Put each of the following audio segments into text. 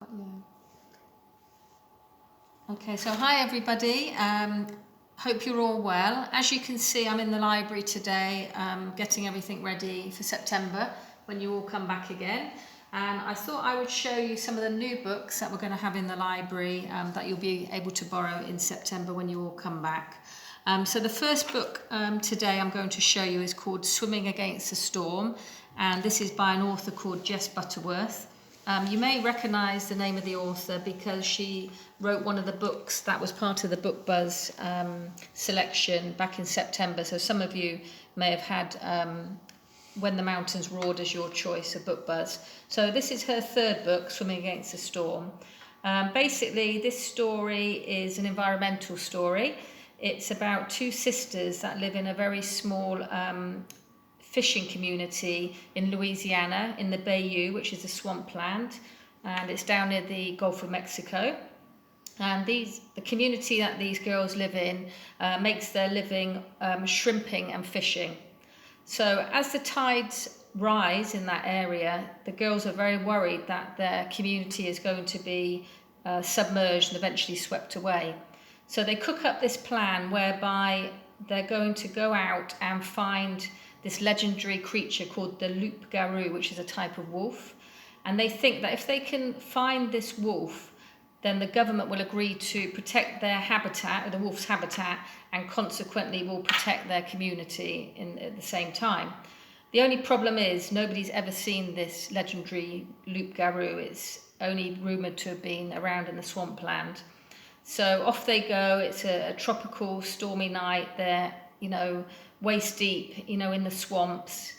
Yeah. Okay, so hi everybody. Hope you're all well. As you can see, I'm in the library today, getting everything ready for September when you all come back again. And I thought I would show you some of the new books that we're going to have in the library that you'll be able to borrow in September when you all come back. So the first book today I'm going to show you is called Swimming Against the Storm, and this is by an author called Jess Butterworth. You may recognise the name of the author because she wrote one of the books that was part of the Book Buzz selection back in September. So some of you may have had When the Mountains Roared as your choice of Book Buzz. So this is her third book, Swimming Against the Storm. Basically, this story is an environmental story. It's about two sisters that live in a very small fishing community in Louisiana, in the Bayou, which is a swampland, and it's down near the Gulf of Mexico. And the community that these girls live in makes their living shrimping and fishing. So as the tides rise in that area, the girls are very worried that their community is going to be submerged and eventually swept away. So they cook up this plan whereby they're going to go out and find this legendary creature called the loup-garou, which is a type of wolf. And they think that if they can find this wolf, then the government will agree to protect their habitat, the wolf's habitat, and consequently will protect their community at the same time. The only problem is nobody's ever seen this legendary loup-garou. It's only rumoured to have been around in the swampland. So off they go. It's a tropical, stormy night. They're, waist deep, in the swamps.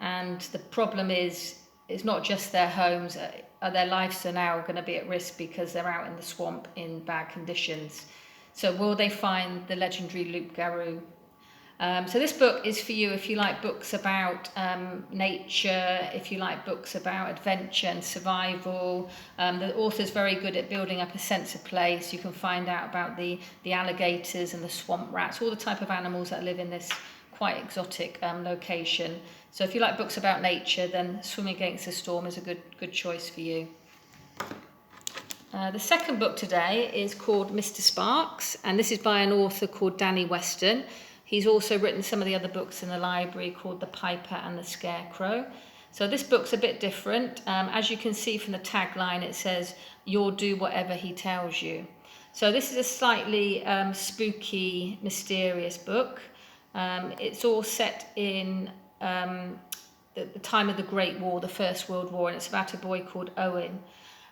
And the problem is, it's not just their homes. Their lives are now going to be at risk because they're out in the swamp in bad conditions. So will they find the legendary loup-garou? So this book is for you if you like books about nature, if you like books about adventure and survival. The author's very good at building up a sense of place. You can find out about the alligators and the swamp rats, all the type of animals that live in this quite exotic location. So if you like books about nature, then Swimming Against the Storm is a good choice for you. The second book today is called Mr. Sparks, and this is by an author called Danny Weston. He's also written some of the other books in the library called The Piper and the Scarecrow. So this book's a bit different. As you can see from the tagline, it says, "You'll do whatever he tells you." So this is a slightly spooky, mysterious book. It's all set in the time of the Great War, the First World War, and it's about a boy called Owen.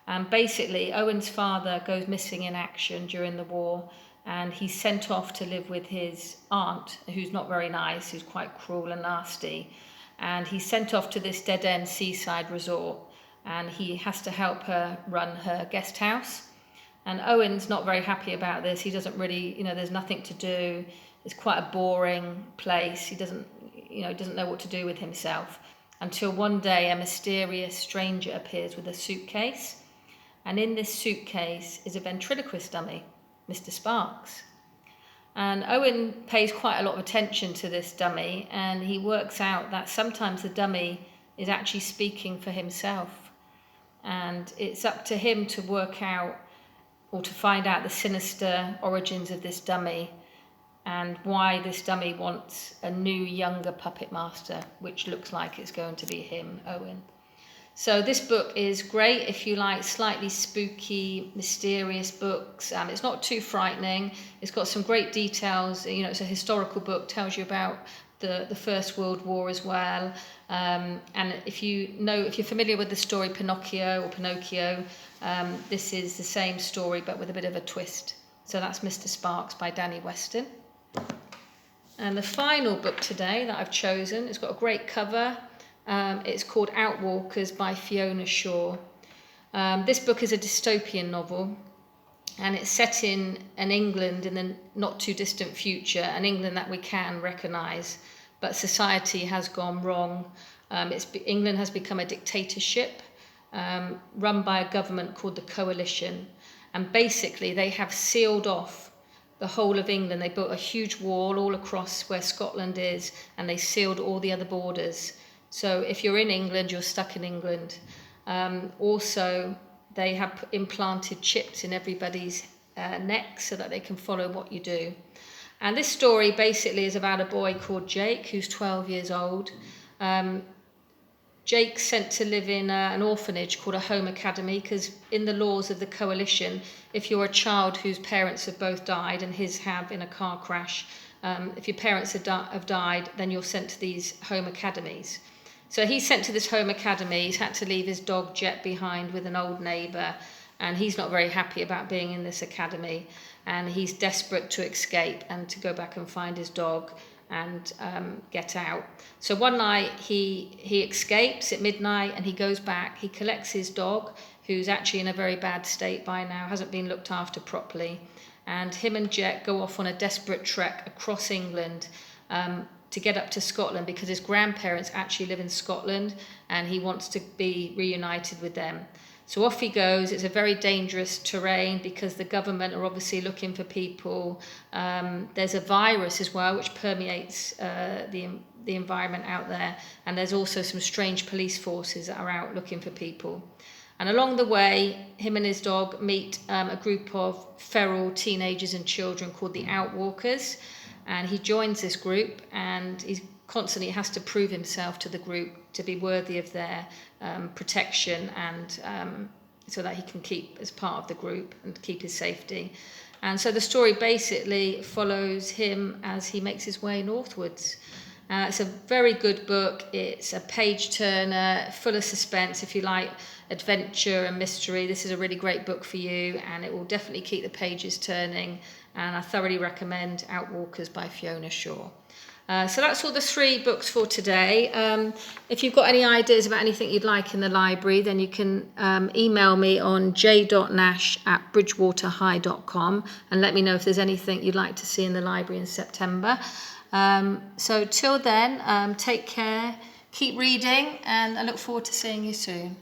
And basically, Owen's father goes missing in action during the war, and he's sent off to live with his aunt, who's not very nice, who's quite cruel and nasty. And he's sent off to this dead-end seaside resort, and he has to help her run her guest house. And Owen's not very happy about this. He doesn't really, there's nothing to do. It's quite a boring place. He doesn't know what to do with himself. Until one day, a mysterious stranger appears with a suitcase. And in this suitcase is a ventriloquist dummy, Mr. Sparks. And Owen pays quite a lot of attention to this dummy, and he works out that sometimes the dummy is actually speaking for himself. And it's up to him to work out or to find out the sinister origins of this dummy and why this dummy wants a new, younger puppet master, which looks like it's going to be him, Owen. So this book is great if you like slightly spooky, mysterious books. It's not too frightening. It's got some great details. It's a historical book, tells you about the First World War as well. And if you're familiar with the story Pinocchio, this is the same story but with a bit of a twist. So that's Mr. Sparks by Danny Weston. And the final book today that I've chosen, it's got a great cover. It's called Outwalkers by Fiona Shaw. This book is a dystopian novel, and it's set in an England in the not too distant future, an England that we can recognise, but society has gone wrong. England has become a dictatorship run by a government called the Coalition, and basically they have sealed off the whole of England. They built a huge wall all across where Scotland is, and they sealed all the other borders. So if you're in England, you're stuck in England. Also, they have implanted chips in everybody's neck so that they can follow what you do. And this story basically is about a boy called Jake, who's 12 years old. Jake's sent to live in an orphanage called a home academy, because in the laws of the coalition, if you're a child whose parents have both died, and his have in a car crash, if your parents have died, then you're sent to these home academies. So he's sent to this home academy. He's had to leave his dog Jet behind with an old neighbour, and he's not very happy about being in this academy, and he's desperate to escape and to go back and find his dog and get out. So one night he escapes at midnight, and he goes back. He collects his dog, who's actually in a very bad state by now, hasn't been looked after properly, and him and Jet go off on a desperate trek across England to get up to Scotland, because his grandparents actually live in Scotland and he wants to be reunited with them. So off he goes. It's a very dangerous terrain because the government are obviously looking for people. There's a virus as well which permeates the environment out there, and there's also some strange police forces that are out looking for people. And along the way, him and his dog meet a group of feral teenagers and children called the Outwalkers, and he joins this group, and he constantly has to prove himself to the group to be worthy of their protection, and so that he can keep as part of the group and keep his safety. And so the story basically follows him as he makes his way northwards. It's a very good book. It's a page turner, full of suspense. If you like adventure and mystery, this is a really great book for you, and it will definitely keep the pages turning. And I thoroughly recommend Outwalkers by Fiona Shaw. So that's all the 3 books for today. If you've got any ideas about anything you'd like in the library, then you can email me on j.nash@bridgewaterhigh.com and let me know if there's anything you'd like to see in the library in September. So till then, take care, keep reading, and I look forward to seeing you soon.